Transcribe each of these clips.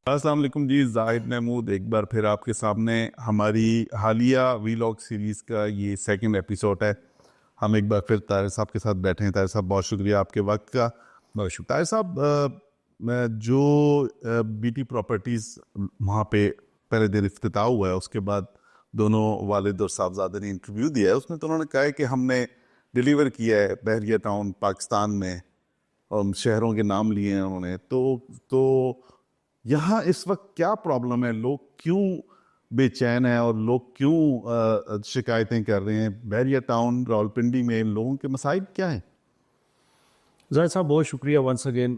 السلام علیکم جی، زاہد محمود ایک بار پھر آپ کے سامنے ہماری حالیہ ویلاگ سیریز کا یہ سیکنڈ ایپیسوڈ ہے. ہم ایک بار پھر طاہر صاحب کے ساتھ بیٹھے ہیں. طاہر صاحب بہت شکریہ آپ کے وقت کا. بہت شکریہ. طاہر صاحب جو بی ٹی پراپرٹیز وہاں پہ پہلے دن افتتاح ہوا ہے، اس کے بعد دونوں والد اور صاحبزادے نے انٹرویو دیا ہے. اس میں تو انہوں نے کہا ہے کہ ہم نے ڈیلیور کیا ہے بحریہ ٹاؤن پاکستان میں، اور شہروں کے نام لیے ہیں انہوں نے. تو یہاں اس وقت کیا پرابلم ہے؟ لوگ کیوں بے چین ہیں اور لوگ کیوں شکایتیں کر رہے ہیں؟ بحریہ ٹاؤن راولپنڈی میں لوگوں کے مسائل کیا ہیں؟ زاہد صاحب بہت شکریہ ونس اگین.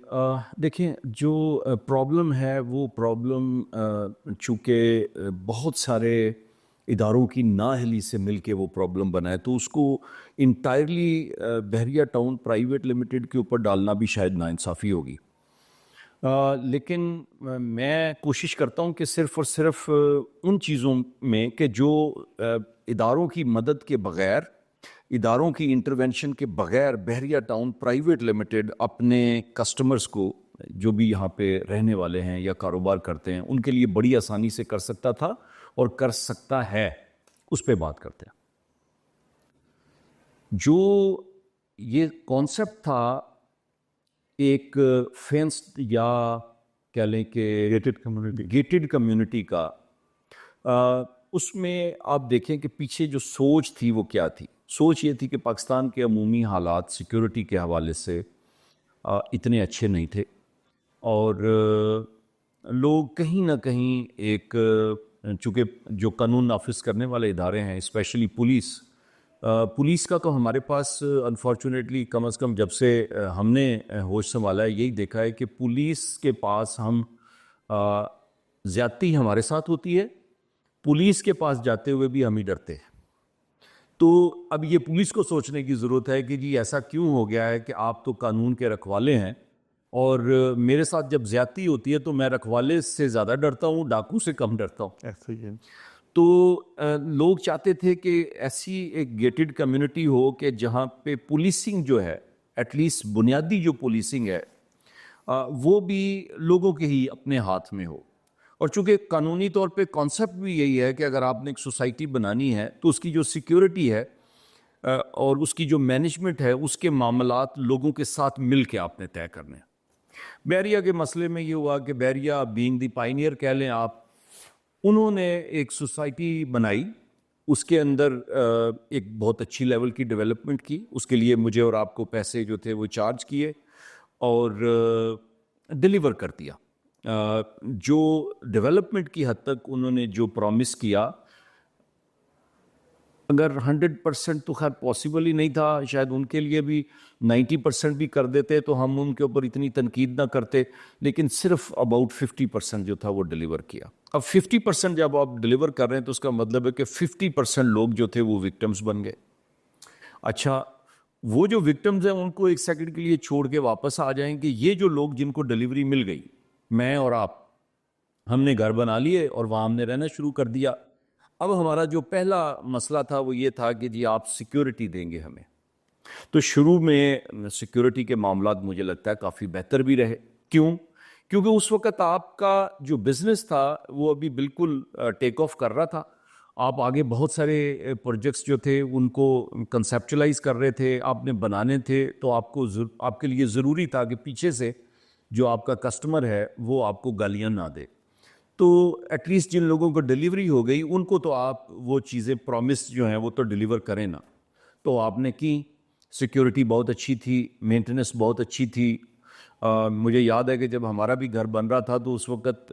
دیکھیں، جو پرابلم ہے وہ پرابلم چونکہ بہت سارے اداروں کی نااہلی سے مل کے وہ پرابلم بنا ہے، تو اس کو انٹائرلی بحریہ ٹاؤن پرائیویٹ لمیٹڈ کے اوپر ڈالنا بھی شاید ناانصافی ہوگی. لیکن میں کوشش کرتا ہوں کہ صرف اور صرف ان چیزوں میں کہ جو اداروں کی مدد کے بغیر، اداروں کی انٹرونشن کے بغیر بحریہ ٹاؤن پرائیویٹ لمیٹڈ اپنے کسٹمرز کو، جو بھی یہاں پہ رہنے والے ہیں یا کاروبار کرتے ہیں، ان کے لیے بڑی آسانی سے کر سکتا تھا اور کر سکتا ہے. اس پہ بات کرتے ہیں. جو یہ کانسیپٹ تھا ایک فینسڈ یا کہہ لیں کہ گیٹڈ کمیونٹی کا، اس میں آپ دیکھیں کہ پیچھے جو سوچ تھی وہ کیا تھی. سوچ یہ تھی کہ پاکستان کے عمومی حالات سیکیورٹی کے حوالے سے اتنے اچھے نہیں تھے، اور لوگ کہیں نہ کہیں ایک، چونکہ جو قانون نافذ کرنے والے ادارے ہیں اسپیشلی پولیس کا، تو ہمارے پاس انفارچونیٹلی کم از کم جب سے ہم نے ہوش سنبھالا ہے یہی دیکھا ہے کہ پولیس کے پاس ہم زیادتی ہمارے ساتھ ہوتی ہے، پولیس کے پاس جاتے ہوئے بھی ہم ہی ڈرتے ہیں. تو اب یہ پولیس کو سوچنے کی ضرورت ہے کہ جی ایسا کیوں ہو گیا ہے کہ آپ تو قانون کے رکھوالے ہیں، اور میرے ساتھ جب زیادتی ہوتی ہے تو میں رکھوالے سے زیادہ ڈرتا ہوں، ڈاکو سے کم ڈرتا ہوں. ایسا ہی ہے. تو لوگ چاہتے تھے کہ ایسی ایک گیٹڈ کمیونٹی ہو کہ جہاں پہ پولیسنگ جو ہے، ایٹ لیسٹ بنیادی جو پولیسنگ ہے وہ بھی لوگوں کے ہی اپنے ہاتھ میں ہو. اور چونکہ قانونی طور پہ کانسیپٹ بھی یہی ہے کہ اگر آپ نے ایک سوسائٹی بنانی ہے تو اس کی جو سیکیورٹی ہے اور اس کی جو مینجمنٹ ہے، اس کے معاملات لوگوں کے ساتھ مل کے آپ نے طے کرنے ہیں. بحریہ کے مسئلے میں یہ ہوا کہ بحریہ بینگ دی پائنیئر کہہ لیں آپ، انہوں نے ایک سوسائٹی بنائی، اس کے اندر ایک بہت اچھی لیول کی ڈیولپمنٹ کی. اس کے لیے مجھے اور آپ کو پیسے جو تھے وہ چارج کیے اور ڈیلیور کر دیا. جو ڈیولپمنٹ کی حد تک انہوں نے جو پرومس کیا، اگر 100% تو خیر پاسبل ہی نہیں تھا، شاید ان کے لیے بھی 90% بھی کر دیتے تو ہم ان کے اوپر اتنی تنقید نہ کرتے، لیکن صرف اباؤٹ 50% جو تھا وہ ڈیلیور کیا. اب 50% جب آپ ڈیلیور کر رہے ہیں تو اس کا مطلب ہے کہ 50% لوگ جو تھے وہ وکٹمز بن گئے. اچھا، وہ جو وکٹمز ہیں ان کو ایک سیکنڈ کے لیے چھوڑ کے واپس آ جائیں کہ یہ جو لوگ جن کو ڈیلیوری مل گئی، میں اور آپ، ہم نے گھر بنا لیے اور وہاں ہم نے رہنا شروع کر دیا. اب ہمارا جو پہلا مسئلہ تھا وہ یہ تھا کہ جی آپ سیکیورٹی دیں گے ہمیں. تو شروع میں سیکیورٹی کے معاملات مجھے لگتا ہے کافی بہتر بھی رہے. کیوں؟ کیونکہ اس وقت آپ کا جو بزنس تھا وہ ابھی بالکل ٹیک آف کر رہا تھا. آپ آگے بہت سارے پروجیکٹس جو تھے ان کو کنسیپچلائز کر رہے تھے، آپ نے بنانے تھے، تو آپ کے لیے ضروری تھا کہ پیچھے سے جو آپ کا کسٹمر ہے وہ آپ کو گالیاں نہ دے. تو ایٹ لیسٹ جن لوگوں کو ڈیلیوری ہو گئی ان کو تو آپ وہ چیزیں پرومس جو ہیں وہ تو ڈیلیور کریں نا. تو آپ نے کی، سیکیورٹی بہت اچھی تھی، مینٹیننس بہت اچھی تھی. مجھے یاد ہے کہ جب ہمارا بھی گھر بن رہا تھا تو اس وقت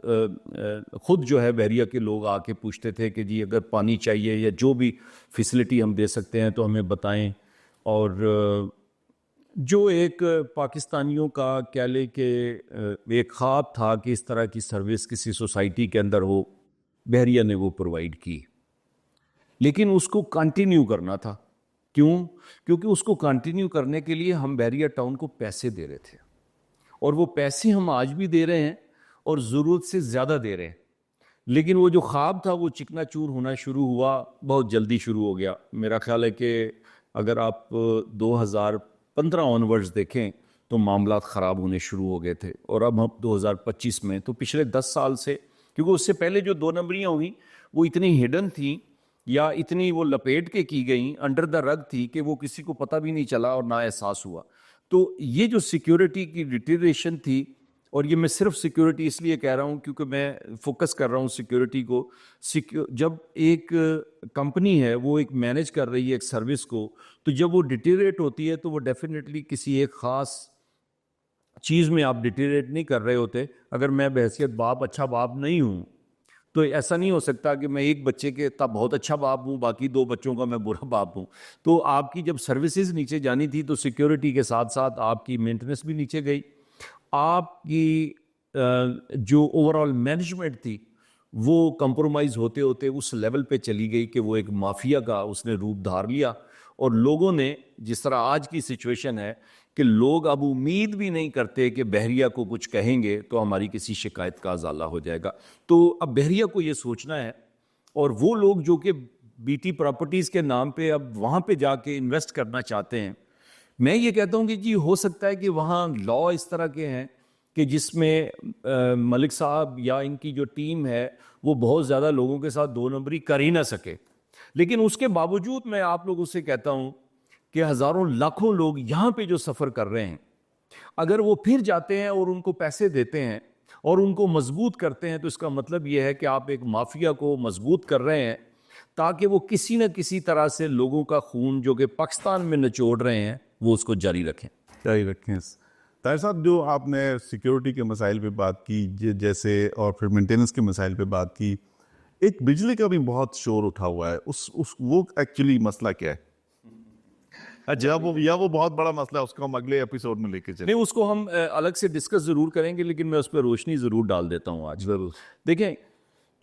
خود جو ہے بحریہ کے لوگ آ کے پوچھتے تھے کہ جی اگر پانی چاہیے یا جو بھی فیسلٹی ہم دے سکتے ہیں تو ہمیں بتائیں. اور جو ایک پاکستانیوں کا کہہ لے کہ ایک خواب تھا کہ اس طرح کی سروس کسی سوسائٹی کے اندر ہو، بحریہ نے وہ پرووائڈ کی. لیکن اس کو کنٹینیو کرنا تھا. کیوں؟ کیونکہ اس کو کنٹینیو کرنے کے لیے ہم بحریہ ٹاؤن کو پیسے دے رہے تھے، اور وہ پیسے ہم آج بھی دے رہے ہیں اور ضرورت سے زیادہ دے رہے ہیں. لیکن وہ جو خواب تھا وہ چکنا چور ہونا شروع ہوا، بہت جلدی شروع ہو گیا. میرا خیال ہے کہ اگر آپ 2015 آنورڈز دیکھیں تو معاملات خراب ہونے شروع ہو گئے تھے. اور اب ہم 2025 میں تو پچھلے 10 سال سے, کیونکہ اس سے پہلے جو 2 نمبریاں ہوئیں وہ اتنی ہڈن تھیں یا اتنی وہ لپیٹ کے کی گئیں, انڈر دا رگ تھی کہ وہ کسی کو پتہ بھی نہیں چلا اور نہ احساس ہوا. تو یہ جو سیکیورٹی کی ڈیٹیریشن تھی, اور یہ میں صرف سیکیورٹی اس لیے کہہ رہا ہوں کیونکہ میں فوکس کر رہا ہوں سیکیورٹی کو. جب ایک کمپنی ہے وہ ایک مینیج کر رہی ہے ایک سروس کو, تو جب وہ ڈیٹیریٹ ہوتی ہے تو وہ ڈیفینیٹلی کسی ایک خاص چیز میں آپ ڈیٹیریٹ نہیں کر رہے ہوتے. اگر میں بحیثیت باپ اچھا باپ نہیں ہوں تو ایسا نہیں ہو سکتا کہ میں ایک بچے کے تب بہت اچھا باپ ہوں, باقی 2 بچوں کا میں برا باپ ہوں. تو آپ کی جب سروسز نیچے جانی تھی تو سیکیورٹی کے ساتھ ساتھ آپ کی مینٹیننس بھی نیچے گئی, آپ کی جو اوور آل مینجمنٹ تھی وہ کمپرومائز ہوتے ہوتے اس لیول پہ چلی گئی کہ وہ ایک مافیا کا اس نے روپ دھار لیا. اور لوگوں نے, جس طرح آج کی سچویشن ہے کہ لوگ اب امید بھی نہیں کرتے کہ بحریہ کو کچھ کہیں گے تو ہماری کسی شکایت کا ازالہ ہو جائے گا. تو اب بحریہ کو یہ سوچنا ہے, اور وہ لوگ جو کہ بی ٹی پراپرٹیز کے نام پہ اب وہاں پہ جا کے انویسٹ کرنا چاہتے ہیں, میں یہ کہتا ہوں کہ جی ہو سکتا ہے کہ وہاں لا اس طرح کے ہیں کہ جس میں ملک صاحب یا ان کی جو ٹیم ہے وہ بہت زیادہ لوگوں کے ساتھ 2 نمبری کر ہی نہ سکے. لیکن اس کے باوجود میں آپ لوگوں سے کہتا ہوں کہ ہزاروں لاکھوں لوگ یہاں پہ جو سفر کر رہے ہیں, اگر وہ پھر جاتے ہیں اور ان کو پیسے دیتے ہیں اور ان کو مضبوط کرتے ہیں, تو اس کا مطلب یہ ہے کہ آپ ایک مافیا کو مضبوط کر رہے ہیں تاکہ وہ کسی نہ کسی طرح سے لوگوں کا خون جو کہ پاکستان میں نچوڑ رہے ہیں وہ اس کو جاری رکھیں. طاہر صاحب, جو آپ نے سیکیورٹی کے مسائل پہ بات کی جیسے, اور پھر مینٹیننس کے مسائل پہ بات کی, ایک بجلی کا بھی بہت شور اٹھا ہوا ہے. وہ ایکچولی مسئلہ کیا ہے؟ یا وہ بہت بڑا مسئلہ ہے, اس کو ہم اگلے ایپیسوڈ میں لے کے چلیں. نہیں, اس کو ہم الگ سے ڈسکس ضرور کریں گے, لیکن میں اس پہ روشنی ضرور ڈال دیتا ہوں آج. ضرور. دیکھیں,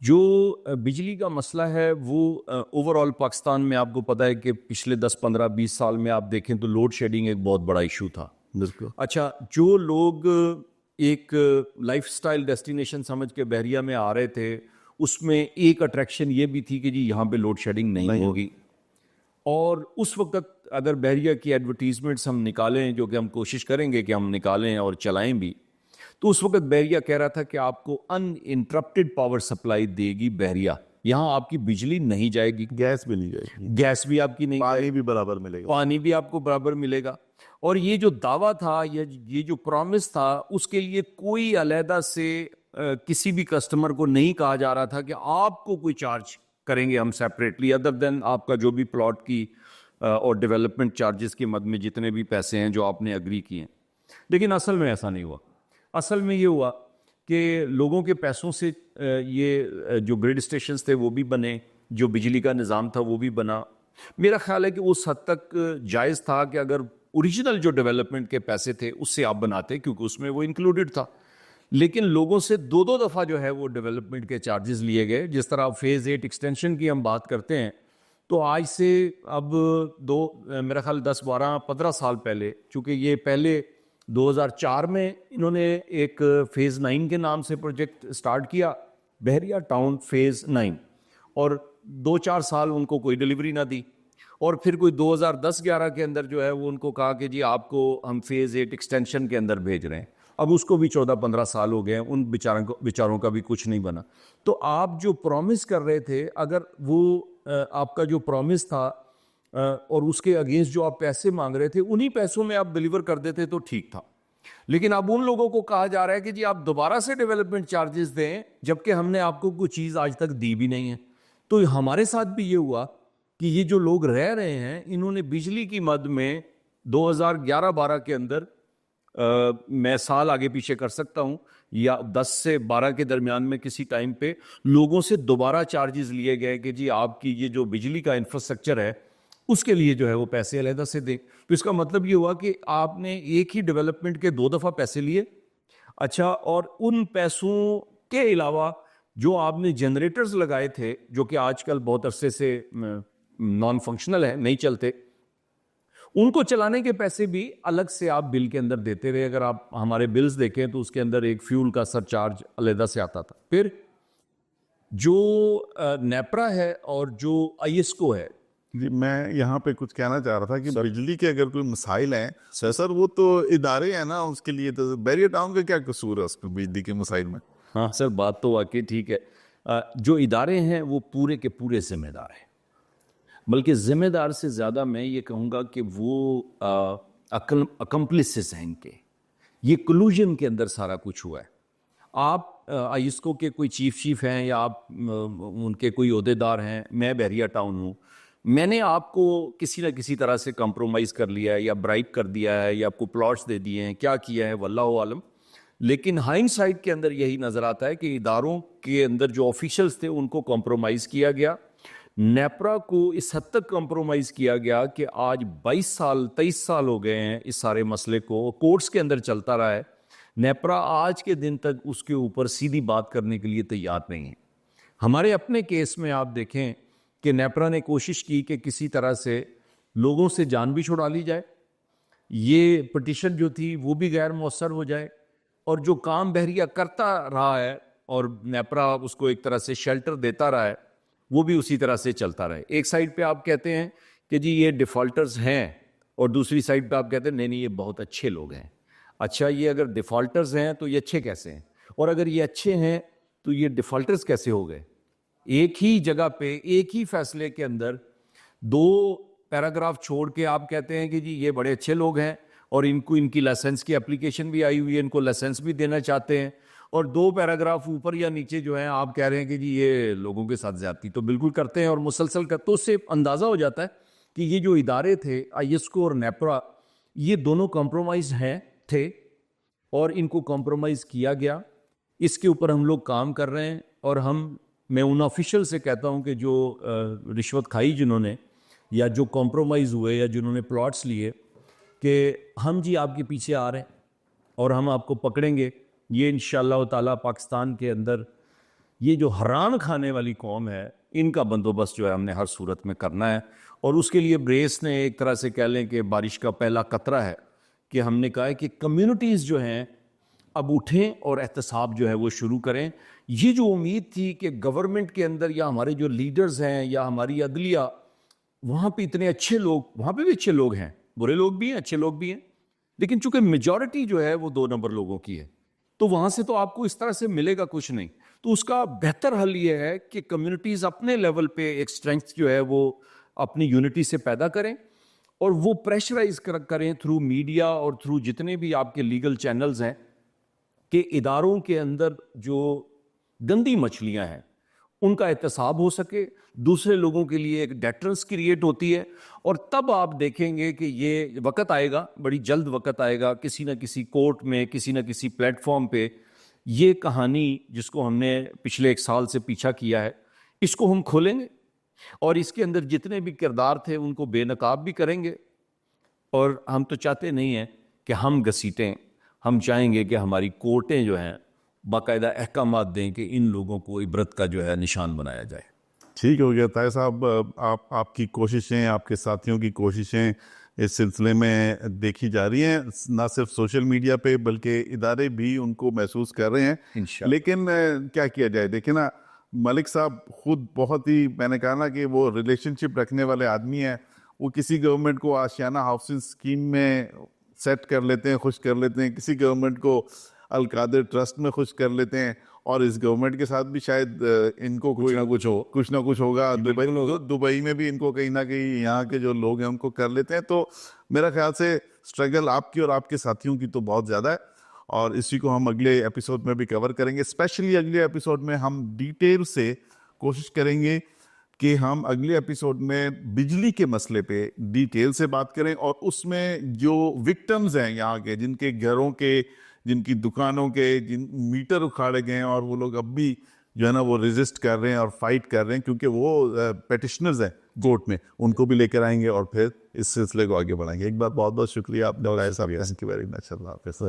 جو بجلی کا مسئلہ ہے وہ اوور آل پاکستان میں آپ کو پتہ ہے کہ پچھلے 10 15 20 سال میں آپ دیکھیں تو لوڈ شیڈنگ ایک بہت بڑا ایشو تھا. بالکل. اچھا, جو لوگ ایک لائف سٹائل ڈیسٹینیشن سمجھ کے بحریہ میں آ رہے تھے, اس میں ایک اٹریکشن یہ بھی تھی کہ جی یہاں پہ لوڈ شیڈنگ نہیں ہوگی. اور اس وقت اگر بحریہ کی ایڈورٹیزمنٹس ہم نکالیں, جو کہ ہم کوشش کریں گے کہ ہم نکالیں اور چلائیں بھی, تو اس وقت بحریہ کہہ رہا تھا کہ آپ کو ان انٹرپٹڈ پاور سپلائی دے گی بحریہ, یہاں آپ کی بجلی نہیں جائے گی, گیس بھی نہیں جائے گی, گیس بھی آپ کی نہیں, پانی بھی برابر ملے گا, پانی بھی آپ کو برابر ملے گا. اور یہ جو دعویٰ تھا, یہ جو پرومس تھا, اس کے لیے کوئی علیحدہ سے کسی بھی کسٹمر کو نہیں کہا جا رہا تھا کہ آپ کو کوئی چارج کریں گے ہم سیپریٹلی, ادر دین آپ کا جو بھی پلاٹ کی اور ڈیولپمنٹ چارجز کی مد میں جتنے بھی پیسے ہیں جو آپ نے اگری کیے ہیں. لیکن اصل میں ایسا نہیں ہوا. اصل میں یہ ہوا کہ لوگوں کے پیسوں سے یہ جو گریڈ اسٹیشنز تھے وہ بھی بنے, جو بجلی کا نظام تھا وہ بھی بنا. میرا خیال ہے کہ اس حد تک جائز تھا کہ اگر اوریجنل جو ڈیولپمنٹ کے پیسے تھے اس سے آپ بناتے, کیونکہ اس میں وہ انکلوڈڈ تھا. لیکن لوگوں سے 2 دفعہ جو ہے وہ ڈیولپمنٹ کے چارجز لیے گئے. جس طرح فیز 8 ایکسٹینشن کی ہم بات کرتے ہیں, تو آج سے اب میرا خیال 10 12 15 سال پہلے, چونکہ یہ پہلے 2004 میں انہوں نے ایک فیز 9 کے نام سے پروجیکٹ سٹارٹ کیا, بحریہ ٹاؤن فیز 9, اور 2-4 سال ان کو کوئی ڈیلیوری نہ دی. اور پھر کوئی 2010-11 کے اندر جو ہے وہ ان کو کہا کہ جی آپ کو ہم فیز 8 ایکسٹینشن کے اندر بھیج رہے ہیں. اب اس کو بھی 14-15 سال ہو گئے ہیں, ان بیچاروں کا بھی کچھ نہیں بنا. تو آپ جو پرومس کر رہے تھے, اگر وہ آپ کا جو پرومس تھا اور اس کے اگینسٹ جو آپ پیسے مانگ رہے تھے, انہی پیسوں میں آپ ڈیلیور کر دیتے تو ٹھیک تھا. لیکن اب ان لوگوں کو کہا جا رہا ہے کہ جی آپ دوبارہ سے ڈیولپمنٹ چارجز دیں, جبکہ ہم نے آپ کو کوئی چیز آج تک دی بھی نہیں ہے. تو ہمارے ساتھ بھی یہ ہوا کہ یہ جو لوگ رہ رہے ہیں, انہوں نے بجلی کی مد میں 2011-12 کے اندر, میں سال آگے پیچھے کر سکتا ہوں, یا 10 سے 12 کے درمیان میں کسی ٹائم پہ لوگوں سے دوبارہ چارجز لیے گئے کہ جی آپ کی یہ جو بجلی کا انفراسٹرکچر ہے اس کے لیے جو ہے وہ پیسے علیحدہ سے دیں. تو اس کا مطلب یہ ہوا کہ آپ نے ایک ہی ڈیولپمنٹ کے 2 دفعہ پیسے لیے. اچھا, اور ان پیسوں کے علاوہ جو آپ نے جنریٹرز لگائے تھے, جو کہ آج کل بہت عرصے سے نان فنکشنل ہیں, نہیں چلتے, ان کو چلانے کے پیسے بھی الگ سے آپ بل کے اندر دیتے رہے. اگر آپ ہمارے بلز دیکھیں تو اس کے اندر ایک فیول کا سر چارج علیحدہ سے آتا تھا. پھر جو نیپرا ہے اور جو آئی ایس کو ہے, جی میں یہاں پہ کچھ کہنا چاہ رہا تھا کہ بجلی کے اگر کوئی مسائل ہیں سر وہ تو ادارے ہیں نا اس کے لیے، تو بیریا ٹاؤن کا کیا قصور ہے اس کو بجلی کے مسائل میں؟ ہاں سر بات تو واقعی ٹھیک ہے. جو ادارے ہیں وہ پورے کے پورے ذمہ دار ہیں، بلکہ ذمہ دار سے زیادہ میں یہ کہوں گا کہ وہ اکمپلسز ہیں ان کے. یہ کلوژن کے اندر سارا کچھ ہوا ہے. آپ آئیسکو کے کوئی چیف ہیں یا آپ ان کے کوئی عہدیدار ہیں، میں بحریہ ٹاؤن ہوں، میں نے آپ کو کسی نہ کسی طرح سے کمپرومائز کر لیا ہے یا برائب کر دیا ہے یا آپ کو پلاٹس دے دیے ہیں، کیا کیا ہے واللہ عالم. لیکن ہائنڈ سائڈ کے اندر یہی نظر آتا ہے کہ اداروں کے اندر جو آفیشلز تھے ان کو کمپرومائز کیا گیا. نیپرا کو اس حد تک کمپرومائز کیا گیا کہ آج 23 سال ہو گئے ہیں اس سارے مسئلے کو کورٹس کے اندر چلتا رہا ہے. نیپرا آج کے دن تک اس کے اوپر سیدھی بات کرنے کے لیے تیار نہیں ہے. ہمارے اپنے کیس میں آپ دیکھیں کہ نیپرا نے کوشش کی کہ کسی طرح سے لوگوں سے جان بھی چھڑا لی جائے، یہ پٹیشن جو تھی وہ بھی غیر مؤثر ہو جائے، اور جو کام بحریہ کرتا رہا ہے اور نیپرا اس کو ایک طرح سے شیلٹر دیتا رہا ہے وہ بھی اسی طرح سے چلتا رہے. ایک سائڈ پہ آپ کہتے ہیں کہ جی یہ ڈیفالٹرز ہیں، اور دوسری سائڈ پہ آپ کہتے ہیں نہیں یہ بہت اچھے لوگ ہیں. اچھا یہ اگر ڈیفالٹرز ہیں تو یہ اچھے کیسے ہیں؟ اور اگر یہ اچھے ہیں تو یہ ڈیفالٹرز کیسے ہو گئے؟ ایک ہی جگہ پہ ایک ہی فیصلے کے اندر 2 پیراگراف چھوڑ کے آپ کہتے ہیں کہ جی یہ بڑے اچھے لوگ ہیں اور ان کی لائسنس کی اپلیکیشن بھی آئی ہوئی ہے، ان کو لائسنس بھی دینا چاہتے ہیں، اور 2 پیراگراف اوپر یا نیچے جو ہیں آپ کہہ رہے ہیں کہ جی یہ لوگوں کے ساتھ زیادتی تو بالکل کرتے ہیں اور مسلسل کرتے. تو اس سے اندازہ ہو جاتا ہے کہ یہ جو ادارے تھے آئیسکو اور نیپرا یہ دونوں کمپرومائز تھے اور ان کو کمپرومائز کیا گیا. اس کے اوپر ہم لوگ کام کر رہے ہیں، اور میں ان آفیشل سے کہتا ہوں کہ جو رشوت کھائی جنہوں نے یا جو کمپرومائز ہوئے یا جنہوں نے پلاٹس لیے، کہ ہم جی آپ کے پیچھے آ رہے ہیں اور ہم آپ کو پکڑیں گے. یہ انشاءاللہ تعالیٰ پاکستان کے اندر یہ جو حرام کھانے والی قوم ہے ان کا بندوبست جو ہے ہم نے ہر صورت میں کرنا ہے. اور اس کے لیے بریس نے ایک طرح سے کہہ لیں کہ بارش کا پہلا قطرہ ہے کہ ہم نے کہا ہے کہ کمیونٹیز جو ہیں اب اٹھیں اور احتساب جو ہے وہ شروع کریں. یہ جو امید تھی کہ گورنمنٹ کے اندر یا ہمارے جو لیڈرز ہیں یا ہماری عدلیہ وہاں پہ اتنے اچھے لوگ، وہاں پہ بھی اچھے لوگ ہیں، برے لوگ بھی ہیں اچھے لوگ بھی ہیں، لیکن چونکہ میجورٹی جو ہے وہ 2 نمبر لوگوں کی ہے تو وہاں سے تو آپ کو اس طرح سے ملے گا کچھ نہیں. تو اس کا بہتر حل یہ ہے کہ کمیونٹیز اپنے لیول پہ ایک اسٹرینتھ جو ہے وہ اپنی یونٹی سے پیدا کریں اور وہ پریشرائز کریں تھرو میڈیا اور تھرو جتنے بھی آپ کے لیگل چینلز ہیں کہ اداروں کے اندر جو گندی مچھلیاں ہیں ان کا احتساب ہو سکے، دوسرے لوگوں کے لیے ایک ڈیٹرنس کریٹ ہوتی ہے. اور تب آپ دیکھیں گے کہ یہ وقت آئے گا، بڑی جلد وقت آئے گا، کسی نہ کسی کورٹ میں کسی نہ کسی پلیٹ فارم پہ یہ کہانی جس کو ہم نے پچھلے 1 سال سے پیچھا کیا ہے اس کو ہم کھولیں گے اور اس کے اندر جتنے بھی کردار تھے ان کو بے نقاب بھی کریں گے. اور ہم تو چاہتے نہیں ہیں کہ ہم گھسیٹیں، ہم چاہیں گے کہ ہماری کورٹیں جو ہیں باقاعدہ احکامات دیں کہ ان لوگوں کو عبرت کا جو ہے نشان بنایا جائے. ٹھیک ہو گیا طاہر صاحب، آپ کی کوششیں، آپ کے ساتھیوں کی کوششیں اس سلسلے میں دیکھی جا رہی ہیں، نہ صرف سوشل میڈیا پہ بلکہ ادارے بھی ان کو محسوس کر رہے ہیں انشاءاللہ. لیکن کیا کیا جائے؟ دیکھیں نا، ملک صاحب خود بہت ہی، میں نے کہا نا کہ وہ ریلیشن شپ رکھنے والے آدمی ہیں. وہ کسی گورنمنٹ کو آشیانہ ہاؤسنگ اسکیم میں سیٹ کر لیتے ہیں، خوش کر لیتے ہیں، کسی گورنمنٹ کو القادر ٹرسٹ میں خوش کر لیتے ہیں، اور اس گورنمنٹ کے ساتھ بھی شاید ان کو کچھ نہ کچھ ہوگا. دبئی میں بھی ان کو کہیں نہ کہیں یہاں کے جو لوگ ہیں ان کو کر لیتے ہیں. تو میرا خیال سے سٹرگل آپ کی اور آپ کے ساتھیوں کی تو بہت زیادہ ہے، اور اسی کو ہم اگلے ایپیسوڈ میں بھی کور کریں گے. اسپیشلی اگلے ایپیسوڈ میں ہم ڈیٹیل سے کوشش کریں گے کہ ہم اگلے ایپیسوڈ میں بجلی کے مسئلے پہ ڈیٹیل سے بات کریں، اور اس میں جو وکٹمز ہیں یہاں کے، جن کے گھروں کے، جن کی دکانوں کے جن میٹر اکھاڑے گئے ہیں اور وہ لوگ اب بھی جو ہے نا وہ ریزسٹ کر رہے ہیں اور فائٹ کر رہے ہیں کیونکہ وہ پیٹیشنرز ہیں کورٹ میں، ان کو بھی لے کر آئیں گے اور پھر اس سلسلے کو آگے بڑھائیں گے. ایک بار بہت بہت شکریہ آپ نے، تھینک یو ویری مچ. اللہ حافظ.